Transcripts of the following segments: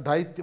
2.5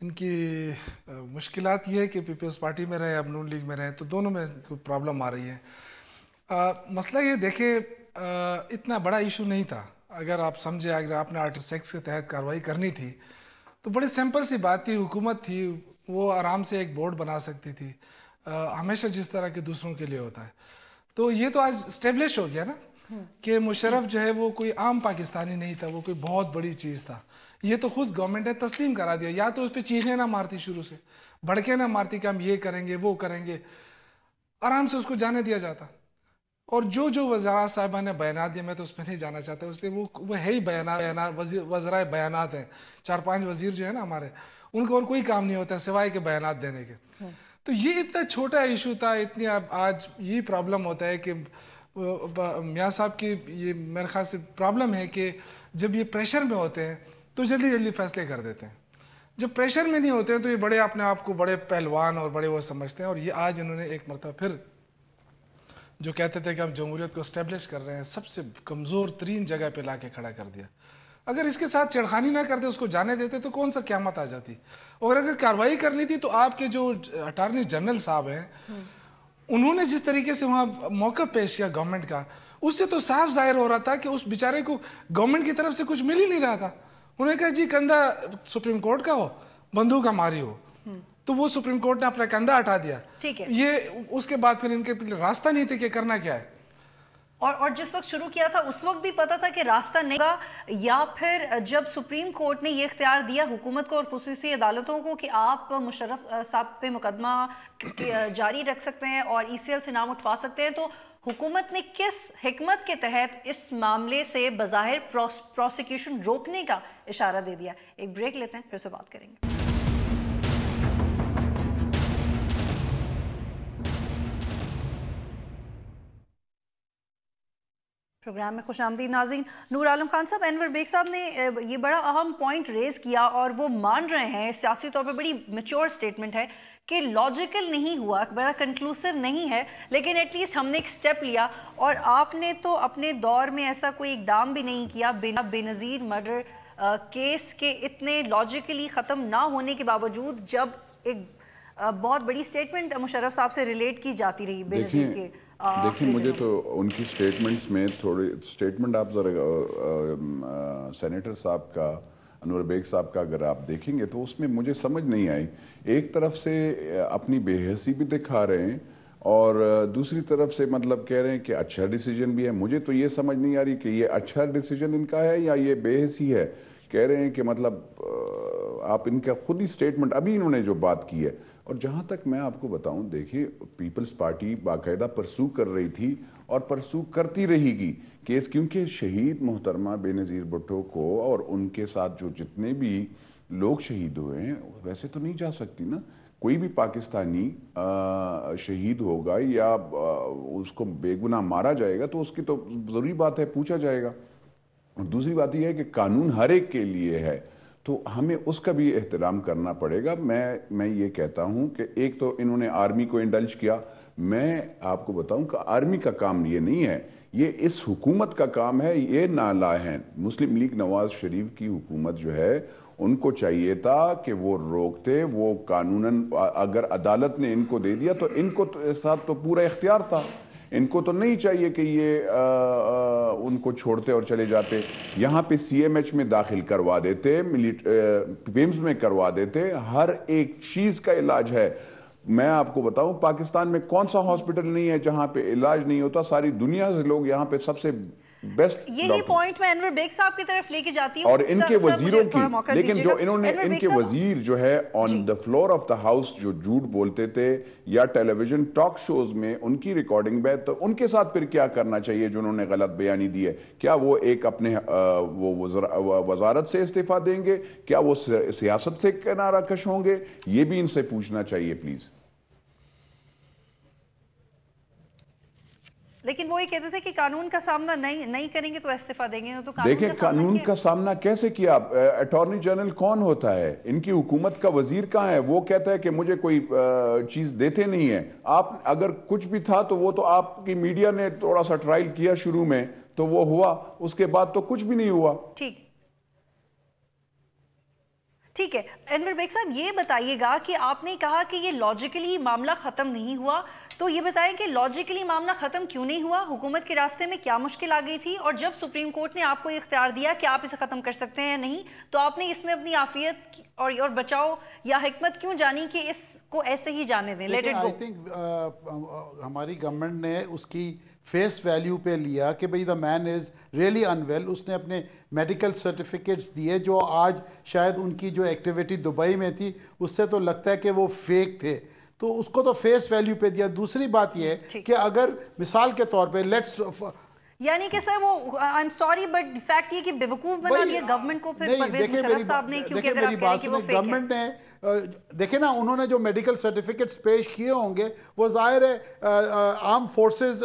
ان کی مشکلات یہ ہے کہ پیپلز پارٹی میں رہے اب نون لیگ میں رہے تو دونوں میں کوئی پرابلم آ رہی ہے. مسئلہ یہ دیکھیں اتنا بڑا ایشو نہیں تھا. اگر آپ سمجھے اگر آپ نے آرٹیکل 6 کے تحت کارروائی کرنی تھی تو بڑی سمپل سی بات تھی. حکومت تھی وہ آرام سے ایک بورڈ بنا سکتی تھی ہمیشہ جس طرح کے دوسروں کے لیے ہوتا ہے. تو یہ تو آج اسٹیبلش ہو گیا نا کہ مشرف جو ہے وہ کوئی عام پاکستانی نہیں تھا, وہ کوئی بہت بڑی چیز تھا. یہ تو خود گورنمنٹ نے تسلیم کرا دیا. یا تو اس پہ چیخیں نہ مارتی شروع سے, بھڑکے نہ مارتی کہ ہم یہ کریں گے وہ کریں گے, آرام سے اس کو جانے دیا جاتا. اور جو وزراء صاحبہ نے بیانات دیے میں تو اس میں نہیں جانا چاہتا, اس لیے وہ ہے ہی بیانات وزرائے بیانات ہیں. 4-5 وزیر جو ہے نا ہمارے, ان کو اور کوئی کام نہیں ہوتا سوائے کہ بیانات دینے کے. تو یہ اتنا چھوٹا ایشو تھا. اتنی آج یہ پرابلم ہوتا ہے کہ میاں صاحب کی یہ میرے خیال سے پرابلم ہے کہ جب یہ پریشر میں ہوتے ہیں تو جلدی فیصلے کر دیتے ہیں. جب پریشر میں نہیں ہوتے ہیں تو یہ بڑے اپنے آپ کو بڑے پہلوان اور بڑے وہ سمجھتے ہیں. اور یہ آج انہوں نے ایک مرتبہ پھر جو کہتے تھے کہ ہم جمہوریت کو اسٹیبلش کر رہے ہیں, سب سے کمزور ترین جگہ پہ لا کے کھڑا کر دیا. اگر اس کے ساتھ چھیڑخانی نہ کرتے, اس کو جانے دیتے تو کون سا قیامت آ جاتی. اور اگر کارروائی کرنی تھی تو آپ کے جو اٹارنی جنرل صاحب ہیں انہوں نے جس طریقے سے وہاں موقف پیش کیا گورنمنٹ کا, اس سے تو صاف ظاہر ہو رہا تھا کہ اس بیچارے کو گورنمنٹ کی طرف سے کچھ مل ہی نہیں رہا تھا. انہوں نے کہا جی کندھا سپریم کورٹ کا ہو, بندوق ہماری ہو, تو وہ سپریم کورٹ نے اپنا کندھا ہٹا دیا. یہ اس کے بعد پھر ان کے راستہ نہیں تھے کہ کرنا کیا ہے. اور جس وقت شروع کیا تھا اس وقت بھی پتا تھا کہ راستہ نہیں ہوگا, یا پھر جب سپریم کورٹ نے یہ اختیار دیا حکومت کو اور خصوصی عدالتوں کو کہ آپ مشرف صاحب پہ مقدمہ جاری رکھ سکتے ہیں اور ای سی ایل سے نام اٹھوا سکتے ہیں, تو حکومت نے کس حکمت کے تحت اس معاملے سے بظاہر پروسیکیوشن روکنے کا اشارہ دے دیا. ایک بریک لیتے ہیں, پھر سے بات کریں گے. پروگرام میں خوش آمدید ناظرین. نور عالم خان صاحب, انور بیگ صاحب نے یہ بڑا اہم پوائنٹ ریز کیا اور وہ مان رہے ہیں, سیاسی طور پہ بڑی میچور سٹیٹمنٹ ہے کہ لاجیکل نہیں ہوا, بڑا کنکلوسیو نہیں ہے, لیکن ایٹ لیسٹ ہم نے ایک سٹیپ لیا. اور آپ نے تو اپنے دور میں ایسا کوئی اقدام بھی نہیں کیا بے نظیر مرڈر کیس کے اتنے لاجیکلی ختم نہ ہونے کے باوجود, جب ایک بہت بڑی سٹیٹمنٹ مشرف صاحب سے ریلیٹ کی جاتی رہی بے نظیر کے. دیکھیں مجھے تو ان کی سٹیٹمنٹس میں تھوڑی سٹیٹمنٹ آپ ذرا سینیٹر صاحب کا, انور بیگ صاحب کا اگر آپ دیکھیں گے تو اس میں مجھے سمجھ نہیں آئی. ایک طرف سے اپنی بے حسی بھی دکھا رہے ہیں اور دوسری طرف سے مطلب کہہ رہے ہیں کہ اچھا ڈیسیجن بھی ہے. مجھے تو یہ سمجھ نہیں آ رہی کہ یہ اچھا ڈیسیجن ان کا ہے یا یہ بے حسی ہے. کہہ رہے ہیں کہ مطلب آپ ان کا خود ہی سٹیٹمنٹ ابھی انہوں نے جو بات کی ہے. اور جہاں تک میں آپ کو بتاؤں, دیکھیے پیپلز پارٹی باقاعدہ پرسو کر رہی تھی اور پرسو کرتی رہے گی کیس, کیونکہ شہید محترمہ بے نظیر بھٹو کو اور ان کے ساتھ جو جتنے بھی لوگ شہید ہوئے ہیں ویسے تو نہیں جا سکتی نا. کوئی بھی پاکستانی شہید ہوگا یا اس کو بے گناہ مارا جائے گا تو اس کی تو ضروری بات ہے پوچھا جائے گا. اور دوسری بات یہ ہے کہ قانون ہر ایک کے لیے ہے تو ہمیں اس کا بھی احترام کرنا پڑے گا. میں یہ کہتا ہوں کہ ایک تو انہوں نے آرمی کو انڈلج کیا. میں آپ کو بتاؤں کہ آرمی کا کام یہ نہیں ہے, یہ اس حکومت کا کام ہے. یہ نالا ہیں مسلم لیگ نواز شریف کی حکومت جو ہے, ان کو چاہیے تھا کہ وہ روکتے. وہ قانوناً اگر عدالت نے ان کو دے دیا تو ان کو ساتھ تو پورا اختیار تھا. ان کو تو نہیں چاہیے کہ یہ ان کو چھوڑتے اور چلے جاتے. یہاں پہ سی ایم ایچ میں داخل کروا دیتے, پیمز میں کروا دیتے. ہر ایک چیز کا علاج ہے. میں آپ کو بتاؤں پاکستان میں کون سا ہاسپٹل نہیں ہے جہاں پہ علاج نہیں ہوتا. ساری دنیا سے لوگ یہاں پہ سب سے بیسٹ. یہی پوائنٹ میں انور بیگ صاحب کی طرف لے کے جاتی ہوں اور ان کے وزیروں کی, لیکن جو انہوں نے ان کے وزیر جو ہے on the floor of the house جو جھوٹ بولتے تھے یا ٹیلی ویژن ٹاک شوز میں ان کی ریکارڈنگ میں, تو ان کے ساتھ پھر کیا کرنا چاہیے جو انہوں نے غلط بیانی دی ہے. کیا وہ ایک اپنے وزارت سے استعفیٰ دیں گے؟ کیا وہ سیاست سے کنارہ کش ہوں گے؟ یہ بھی ان سے پوچھنا چاہیے پلیز. لیکن وہ یہ کہتے تھے کہ قانون کا سامنا نہیں کریں گے تو استعفیٰ دیں گے. تو دیکھیں قانون کا سامنا کیسے کیا؟ اٹارنی جنرل کون ہوتا ہے؟ ان کی حکومت کا وزیر کہاں ہے؟ وہ کہتا ہے کہ مجھے کوئی چیز دیتے نہیں ہیں. آپ اگر کچھ بھی تھا تو وہ تو آپ کی میڈیا نے تھوڑا سا ٹرائل کیا شروع میں تو وہ ہوا, اس کے بعد تو کچھ بھی نہیں ہوا. ٹھیک ہے انور بیگ صاحب، یہ بتائیے گا کہ آپ نے کہا کہ یہ لاجیکلی معاملہ ختم نہیں ہوا، تو یہ بتائیں کہ لاجیکلی معاملہ ختم کیوں نہیں ہوا؟ حکومت کے راستے میں کیا مشکل آ گئی تھی؟ اور جب سپریم کورٹ نے آپ کو یہ اختیار دیا کہ آپ اسے ختم کر سکتے ہیں یا نہیں، تو آپ نے اس میں اپنی عافیت اور بچاؤ یا حکمت کیوں جانی کہ اس کو ایسے ہی جانے دیں، late it go? I think ہماری گورنمنٹ نے اس کی فیس ویلیو پہ لیا کہ بھئی دا مین از ریئلی انویل. اس نے اپنے میڈیکل سرٹیفکیٹس دیے جو آج شاید ان کی جو ایکٹیویٹی دبئی میں تھی اس سے تو لگتا ہے کہ وہ فیک تھے، تو اس کو تو فیس ویلیو پہ دیا. دوسری بات یہ ہے کہ اگر مثال کے طور پہ لیٹس یعنی کہ سر وہ I am sorry but fact یہ کہ بیوقوف بنا دیا گورنمنٹ کو پھر پرویز مشرف صاحب نے، کیونکہ اگر آپ کہہ رہے کہ وہ فیک ہے. گورنمنٹ نے دیکھیں نا انہوں نے جو میڈیکل سرٹیفکیٹس پیش کیے ہوں گے وہ ظاہر ہے آرم فورسز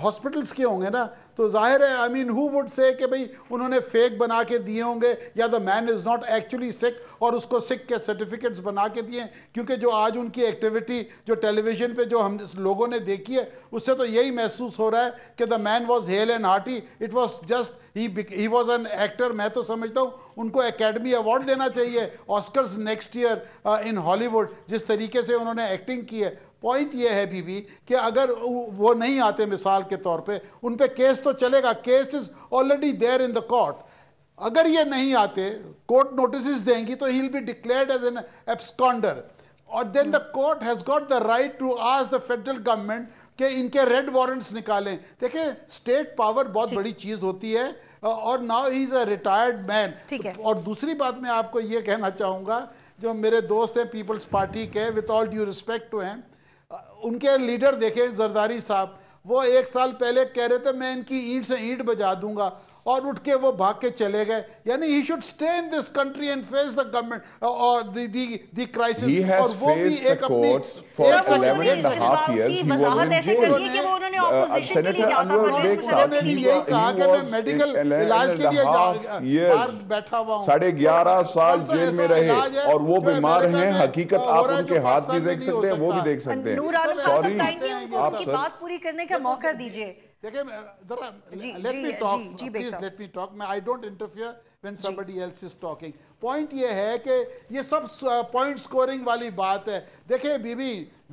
ہاسپٹلس کے ہوں گے نا، تو ظاہر ہے آئی مین ہو وڈ سے کہ بھئی انہوں نے فیک بنا کے دیے ہوں گے یا دا مین از ناٹ ایکچولی سک اور اس کو سک کے سرٹیفکیٹس بنا کے دیے ہیں. کیونکہ جو آج ان کی ایکٹیویٹی جو ٹیلی ویژن پہ جو ہم لوگوں نے دیکھی ہے اس سے تو یہی محسوس ہو رہا ہے کہ the man was hale and hearty. It was just he was an actor. میں تو سمجھتا ہوں ان کو اکیڈمی ایوارڈ دینا چاہیے آسکرز نیکسٹ ایئر ان ہالی ووڈ، جس طریقے سے انہوں نے ایکٹنگ کی ہے. پوائنٹ یہ ہے بی کہ اگر وہ نہیں آتے مثال کے طور پہ ان پہ کیس تو چلے گا، case is already there in the court. اگر یہ نہیں آتے کورٹ نوٹسز دیں گی تو he will be declared as an absconder, اور then the court has got the right to ask the federal government کہ ان کے ریڈ وارنٹس نکالیں. دیکھیں اسٹیٹ پاور بہت بڑی چیز ہوتی ہے اور now he is a retired مین. اور دوسری بات میں آپ کو یہ کہنا چاہوں گا، جو میرے دوست ہیں پیپلز پارٹی کے، with all due respect to ہیں، ان کے لیڈر دیکھیں زرداری صاحب، وہ 1 سال پہلے کہہ رہے تھے میں ان کی اینٹ سے اینٹ بجا دوں گا، اور اٹھ کے وہ بھاگ کے چلے گئے. یعنی he should stay in this country and face the government اور دی کرائسس. اور وہ بھی ایک اپنی وضاحت ایسے کر دی کہ وہ انہوں نے اپوزیشن کے لیے کیا تھا، انہوں نے بھی یہی کہا کہ میں میڈیکل علاج کے لیے باہر بیٹھا ہوا ہوں. 11.5 سال جیل میں رہے اور وہ بیمار ہیں. حقیقت آپ ان کے ہاتھ بھی دیکھ سکتے ہیں، وہ بھی دیکھ سکتے ہیں. نور عالم خان صاحب کائنڈلی ان کو اس کی بات پوری کرنے کا موقع دیجئے. دیکھیں let me talk. I don't interfere when somebody else is talking. Point یہ ہے کہ یہ سب پوائنٹ سکورنگ والی بات ہے. دیکھیں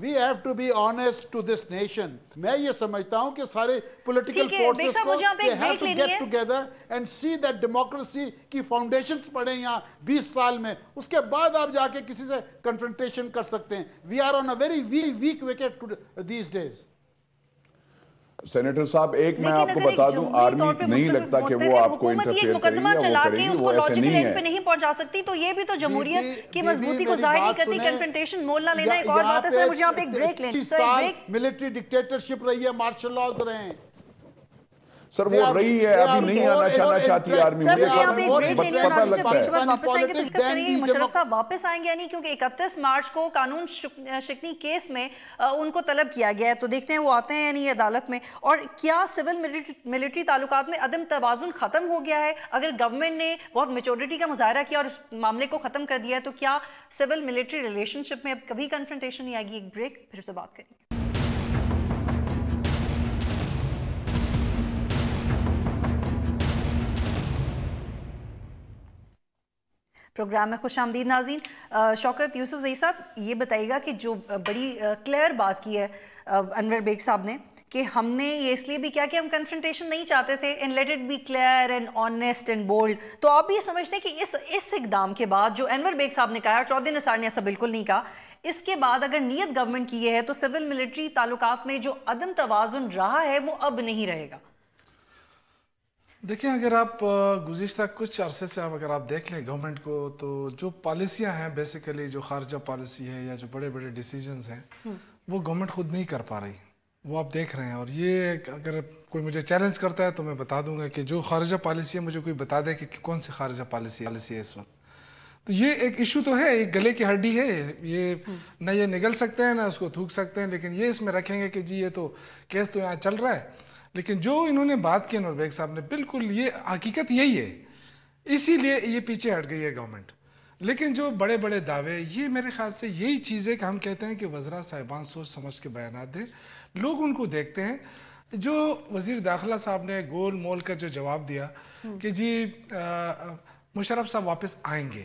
we have to be honest to this nation. میں یہ سمجھتا ہوں کہ سارے political forces کو they have to get together and see that democracy کی foundations پڑھیں یہاں 20 سال میں، اس کے بعد آپ جا کے کسی سے confrontation کر سکتے ہیں. We are on a very weak wicket these days. Senator صاحب ایک میں آپ کو بتا دوں، آرمی نہیں لگتا کہ وہ آپ کو انٹرفیئر کرے گی یا وہ کرے گی، وہ ایسے نہیں ہے. نہیں پہنچا سکتی، تو یہ بھی تو جمہوریت کی مضبوطی کو ظاہر نہیں کرتی. کنفرنٹیشن مول نہ لینا ایک اور بات ہے. سر مجھے یہاں پہ ایک بریک لیں. 30 سال ملٹری ڈکٹیٹرشپ رہی ہے، مارشل لاز رہے ہیں. سر وہ رہی ہے، ابھی نہیں آنا چاہتی آرمی. سر مجھے یہاں پہ ایک بریک لینی ہے. ناظرین جب بیچ وقت واپس آئیں گے تو ڈسکس کریں گے. مشرف صاحب واپس آئیں گے یعنی، کیونکہ 31 مارچ کو قانون شکنی کیس میں ان کو طلب کیا گیا ہے، تو دیکھتے ہیں وہ آتے ہیں یعنی عدالت میں. اور کیا سول ملٹری تعلقات میں عدم توازن ختم ہو گیا ہے؟ اگر گورنمنٹ نے بہت میچورٹی کا مظاہرہ کیا اور اس معاملے کو ختم کر دیا ہے، تو کیا سول ملٹری ریلیشن شپ میں اب کبھی کنفرنٹیشن نہیں آئے گی؟ ایک بریک، پھر سے بات کریں گے. پروگرام میں خوش آمدید ناظرین. شوکت یوسف زئی صاحب یہ بتائیے گا کہ جو بڑی کلیئر بات کی ہے انور بیگ صاحب نے کہ ہم نے یہ اس لیے بھی کیا کہ ہم کنفرنٹیشن نہیں چاہتے تھے and let it be clear and honest and bold. تو آپ یہ سمجھتے ہیں کہ اس اقدام کے بعد جو انور بیگ صاحب نے کہا اور چودھری نثار نے ایسا بالکل نہیں کہا، اس کے بعد اگر نیت گورنمنٹ کی یہ ہے تو سول ملٹری تعلقات میں جو عدم توازن رہا ہے وہ اب نہیں رہے گا؟ دیکھیں اگر آپ گزشتہ کچھ عرصے سے اگر آپ دیکھ لیں گورنمنٹ کو، تو جو پالیسیاں ہیں بیسیکلی جو خارجہ پالیسی ہے یا جو بڑے بڑے ڈیسیجنز ہیں وہ گورنمنٹ خود نہیں کر پا رہی، وہ آپ دیکھ رہے ہیں. اور یہ اگر کوئی مجھے چیلنج کرتا ہے تو میں بتا دوں گا کہ جو خارجہ پالیسی ہے مجھے کوئی بتا دے کہ کون سی خارجہ پالیسی ہے اس وقت. تو یہ ایک ایشو تو ہے، ایک گلے کی ہڈی ہے، یہ نہ یہ نگل سکتے ہیں نہ اس کو تھوک سکتے ہیں، لیکن یہ اس میں رکھیں گے کہ جی یہ تو کیس تو یہاں چل رہا ہے. لیکن جو انہوں نے بات کی انور بیگ صاحب نے، بالکل یہ حقیقت یہی ہے، اسی لیے یہ پیچھے ہٹ گئی ہے گورنمنٹ. لیکن جو بڑے بڑے دعوے، یہ میرے خیال سے یہی چیز ہے کہ ہم کہتے ہیں کہ وزراء صاحبان سوچ سمجھ کے بیانات دیں، لوگ ان کو دیکھتے ہیں. جو وزیر داخلہ صاحب نے گول مول کا جو جواب دیا کہ جی مشرف صاحب واپس آئیں گے،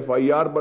FIR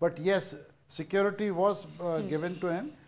but yes security was given to him.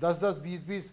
10-10, 20-20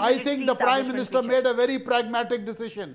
I think the Prime Minister made a very pragmatic decision.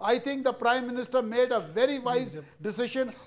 I think the Prime Minister made a very wise decision,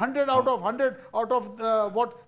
100 out of 100 out of what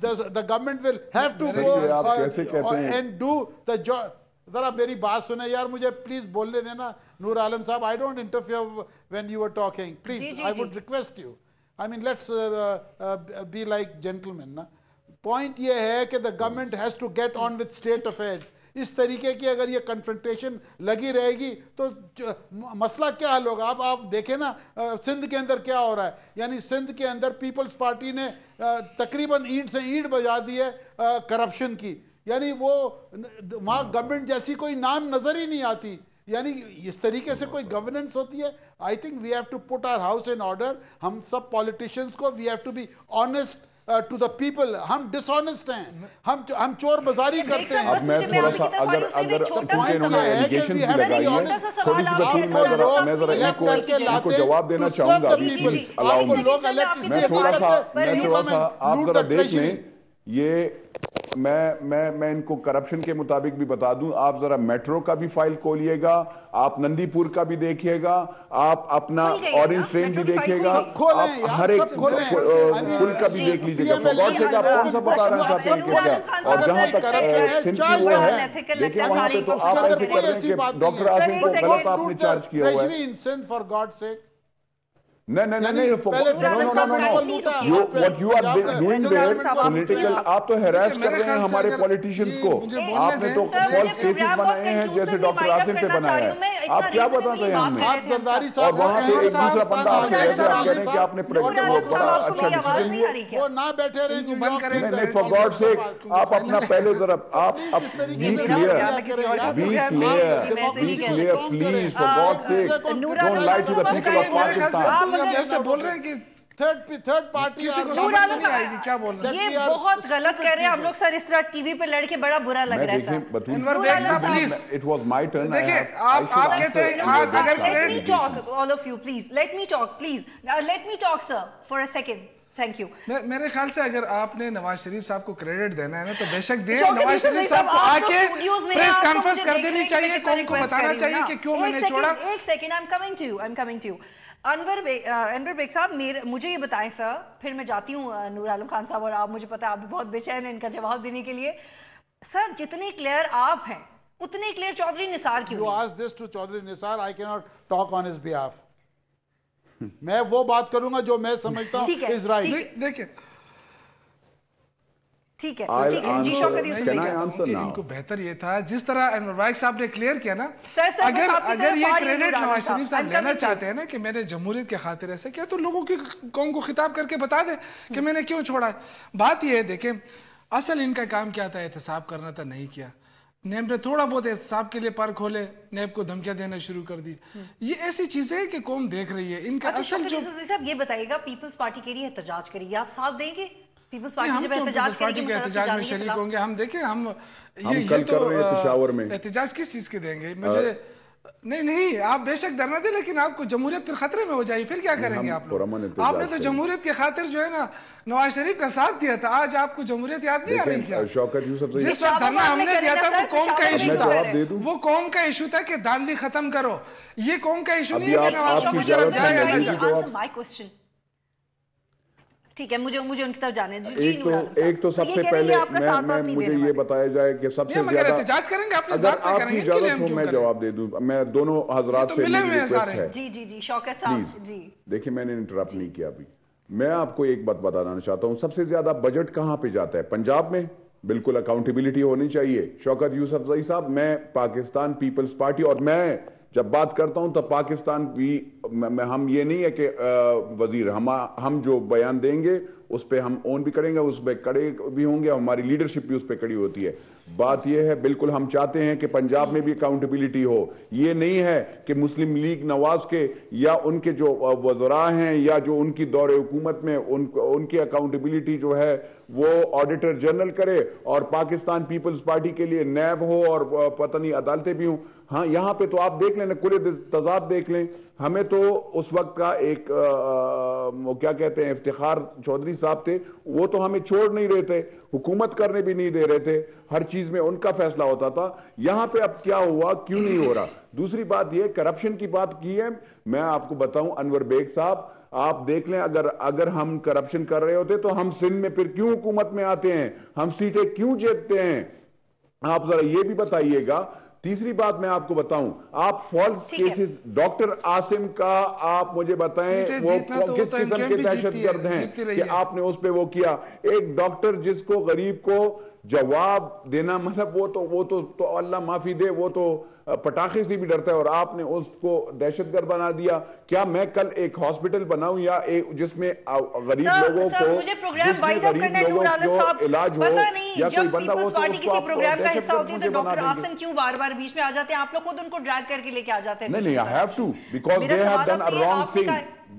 the government will have to go and do the job. ذرا میری بات سنیں یار, مجھے please بولنے دینا نور عالم صاحب. I don't interfere when you are talking. Please, I would request you. I mean, let's be like gentlemen. Na? Point یہ ہے کہ the government has to get on with state affairs. اس طریقے کی اگر یہ کنفرنٹیشن لگی رہے گی تو مسئلہ کیا حل ہوگا؟ آپ دیکھیں نا سندھ کے اندر کیا ہو رہا ہے. یعنی سندھ کے اندر پیپلز پارٹی نے تقریباً اینٹ سے اینٹ بجا دی ہے کرپشن کی. یعنی وہ وہاں گورنمنٹ جیسی کوئی نام نظر ہی نہیں آتی. یعنی اس طریقے سے کوئی گورننس ہوتی ہے؟ I think we have to put our house in order. ہم سب پالیٹیشینس کو we have to be honest to the people. ہم ڈس آنیسٹ ہیں, ہم چور بازاری کرتے ہیں. اب میں تھوڑا سا اگر کیونکہ انہوں نے ایلیگیشن بھی لگائی ہے, تھوڑی سی بطول میں ذرا ان کو جواب دینا چاہوں گا. پلیز الاؤ می. میں تھوڑا سا آپ ذرا دیکھ لیں. یہ میں ان کو کرپشن کے مطابق بھی بتا دوں. آپ ذرا میٹرو کا بھی فائل کھولیے گا, آپ نندی پور کا بھی دیکھیے گا, آپ اپنا اورنج ٹرین بھی دیکھیے گا, آپ ہر ایک پل کا بھی دیکھ لیجیے گا. فوگاٹ سے آپ کون سا بتا رہے ہیں صاحب؟ اور جہاں تک سندھ کی وہ ہے, دیکھیں وہاں پہ تو آپ ایسے کر رہے ہیں کہ ڈاکٹر عاصم کو غلط آپ نے چارج کیا ہوا ہے. نہیں what you are doing there political, آپ تو ہراس کر رہے ہیں ہمارے پولیٹیشینز کو. آپ نے تو فالس کیسز بنائے ہیں جیسے ڈاکٹر عاصم پہ بنایا ہے. آپ کیا بتاتے ہیں ہمیں؟ اور وہاں پہ ایک دوسرا بندہ آپ سے ایسے آپ کہہ رہے ہیں کہ آپ نے بڑا اچھا ڈیسیجن لیا. وہ نہ بیٹھے رہے نہیں, for God's sake آپ اپنا پہلے ذرا آپ be clear please, for God's sake don't lie to the people of Pakistan. ایسے بول رہے ہیں کہ تھرڈ پارٹی کسی کو سمجھ نہیں آئے گی کیا بول رہے ہیں. یہ بہت غلط کہہ رہے ہیں ہم لوگ سر. اس طرح ٹی وی پہ لڑ کے بڑا برا لگ رہا ہے سر. انور بیگ صاحب please, it was my turn. دیکھیں آپ کہتے ہیں اگر let me talk all of you please, let me talk please, let me talk sir for a second. Thank you. میرے خیال سے اگر آپ نے نواز شریف صاحب کو کریڈٹ دینا ہے نا تو بے شک دیں. نواز شریف صاحب کو آ کے پریس کانفرنس کر دینی چاہیے, قوم کو بتانا چاہیے کہ کیوں میں نے چھوڑا. ایک second, I'm coming to you. Anwar Baig sahab مجھے یہ بتائیں سر, پھر میں جاتی ہوں نور عالم خان صاحب, اور آپ مجھے پتا ہے آپ بھی بہت بے چین ہیں ان کا جواب دینے کے لیے. سر جتنے کلیئر آپ ہیں اتنے کلیئر چودھری نثار کیوں؟ You ask this to Chaudhry Nisar, I cannot talk on his behalf. میں وہ بات کروں گا جو میں سمجھتا ہوں is right. دیکھیں ٹھیک ہے, جی شوکت یوسف ان کو بہتر یہ تھا جس طرح انور بیگ صاحب نے کلیئر کیا نا, اگر یہ کریڈٹ نواز شریف صاحب لینا چاہتے ہیں نا کہ میں نے جمہوریت کے خاطر ایسا کیا, تو لوگوں کی قوم کو خطاب کر کے بتا دیں کہ میں نے کیوں چھوڑا ہے. بات یہ ہے دیکھیں اصل ان کا کام کیا تھا, احتساب کرنا تھا, نہیں کیا. نیب نے تھوڑا بہت احتساب کے لیے پر کھولے, نیب کو دھمکیاں دینا شروع کر دی. یہ ایسی چیزیں ہیں کہ قوم دیکھ رہی ہے. ان کا اصل جو صاحب یہ بتائیے گا پیپلز پارٹی کے لیے احتجاج کرے گی, آپ ساتھ دیں گے؟ پیپلز ہم پیپلز پارٹی کے احتجاج میں شریک ہوں گے. ہم دیکھیں ہم یہ تو احتجاج کس چیز کے دیں گے؟ مجھے نہیں آپ بے شک دھرنا دیں, لیکن آپ کو جمہوریت پھر خطرے میں ہو جائے, پھر کیا کریں گے آپ لوگ؟ آپ نے تو جمہوریت کے خاطر جو ہے نا نواز شریف کا ساتھ دیا تھا, آج آپ کو جمہوریت یاد نہیں آ رہی کیا؟ جس وقت دھرنا ہم نے دیا تھا وہ قوم کا ایشو تھا, وہ قوم کا ایشو تھا کہ داندلی ختم کرو. یہ قوم کا ایشو نہیں ہے کہ نواز شریف کی طرف جائے یا نہ جائے. ٹھیک ہے مجھے ان کی طرف جانے ایک تو سب سے پہلے مجھے یہ بتایا جائے کہ سب سے زیادہ احتجاج کریں گے اپنے ذات پہ کریں گے، اجازت ہو میں جواب دے دوں. میں دونوں حضرات سے میری ریکویسٹ ہے. جی شوکت صاحب جی دیکھیں میں نے انٹرپٹ نہیں کیا ابھی. میں آپ کو ایک بات بتانا چاہتا ہوں. سب سے زیادہ بجٹ کہاں پہ جاتا ہے؟ پنجاب میں. بالکل اکاؤنٹیبلٹی ہونی چاہیے. شوکت یوسف زئی صاحب، میں پاکستان پیپلز پارٹی، اور میں جب بات کرتا ہوں تو پاکستان بھی ہم یہ نہیں ہے کہ وزیر ہم جو بیان دیں گے اس پہ ہم اون بھی کریں گے، اس پہ کڑے بھی ہوں گے، ہماری لیڈرشپ بھی اس پہ کڑی ہوتی ہے. بات یہ ہے بالکل ہم چاہتے ہیں کہ پنجاب میں بھی اکاؤنٹیبلٹی ہو. یہ نہیں ہے کہ مسلم لیگ نواز کے یا ان کے جو وزراء ہیں یا جو ان کی دور حکومت میں ان کی اکاؤنٹیبلٹی جو ہے وہ آڈیٹر جنرل کرے اور پاکستان پیپلز پارٹی کے لیے نیب ہو اور پتہ نہیں عدالتیں بھی ہوں. ہاں یہاں پہ تو آپ دیکھ لیں نا، کل تضاد دیکھ لیں. ہمیں تو اس وقت کا ایک وہ کیا کہتے ہیں افتخار چودھری صاحب تھے، وہ تو ہمیں چھوڑ نہیں رہے تھے، حکومت کرنے بھی نہیں دے رہے تھے، ہر چیز میں ان کا فیصلہ ہوتا تھا. یہاں پہ اب کیا ہوا، کیوں نہیں ہو رہا؟ دوسری بات یہ کرپشن کی بات کی ہے. میں آپ کو بتاؤں انور بیگ صاحب، آپ دیکھ لیں اگر ہم کرپشن کر رہے ہوتے تو ہم سندھ میں پھر کیوں حکومت میں آتے ہیں؟ ہم سیٹیں کیوں جیتتے ہیں؟ آپ ذرا یہ بھی بتائیے گا. تیسری بات میں آپ کو بتاؤں، آپ فالس کیسز ڈاکٹر عاصم کا آپ مجھے بتائیں وہ کس قسم کے دہشت گرد ہیں کہ آپ نے اس پہ وہ کیا. ایک ڈاکٹر جس کو غریب کو جواب دینا، مطلب وہ تو اللہ معافی دے، وہ تو پٹاخے سے بھی ڈرتا ہے، اور آپ نے اس کو دہشت گرد بنا دیا. کیا میں کل ایک ہاسپٹل بناؤں یا جس میں غریب لوگوں کو علاج ہو یا کوئی بندہ وہ تو اس کو آپ دہشت گرد مجھے بنا دیں گے؟ کیوں بار بار بیچ میں آ جاتے ہیں؟ آپ لوگ خود ان کو ڈریگ کر کے لے کے آ جاتے ہیں. نہیں I have to, because they have done a wrong thing.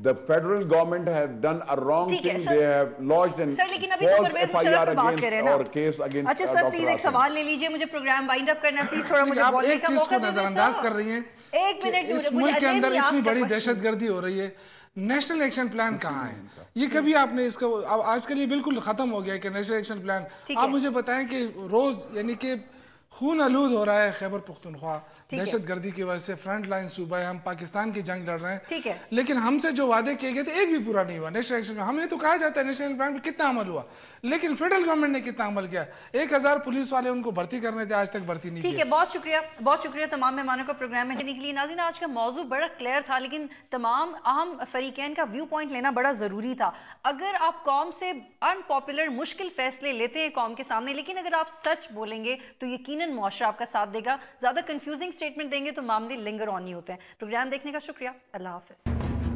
The federal government has done a wrong thing. They have lodged an false FIR against or case against اچھا سر پلیز ایک سوال لے لیجئے، مجھے پروگرام وائنڈ اپ کرنا ہے، please تھوڑا مجھے بولنے کا موقع دیں. نظر انداز کر رہی ہیں ایک منٹ، اس ملک کے اندر اتنی بڑی دہشت گردی ہو رہی ہے. نیشنل ایکشن پلان کہاں ہے؟ یہ کبھی آپ نے اس کو آج کل یہ بالکل ختم ہو گیا کہ نیشنل ایکشن پلان. آپ مجھے بتائیں کہ روز یعنی کہ خون آلود ہو رہا ہے خیبر پختونخوا دہشت گردی کی وجہ سے. فرنٹ لائن صوبہ ہے، ہم پاکستان کی جنگ لڑ رہے ہیں، لیکن ہم سے جو وعدے کیے گئے تھے ایک بھی پورا نہیں ہوا. نیشنل ایکشن پلان ہمیں تو کہا جاتا ہے نیشنل پلان پہ کتنا عمل ہوا، لیکن فیڈرل گورنمنٹ نے کتنا عمل کیا؟ 1000 پولیس والے ان کو بھرتی کرنے تھے، آج تک بھرتی نہیں. ٹھیک ہے، بہت شکریہ تمام مہمانوں کو پروگرام میں جانے کے لیے. ناظرین آج کا موضوع بڑا کلیئر تھا، لیکن تمام اہم فریقین کا ویو پوائنٹ لینا بڑا ضروری تھا. اگر آپ قوم سے ان پاپولر مشکل فیصلے لیتے ہیں قوم کے سامنے، لیکن اگر آپ سچ بولیں گے تو یقیناً معاشرہ آپ کا ساتھ دے گا. زیادہ کنفیوزنگ سٹیٹمنٹ دیں گے تو معاملے لنگر آن ہی ہوتے ہیں. پروگرام دیکھنے کا شکریہ. اللہ حافظ.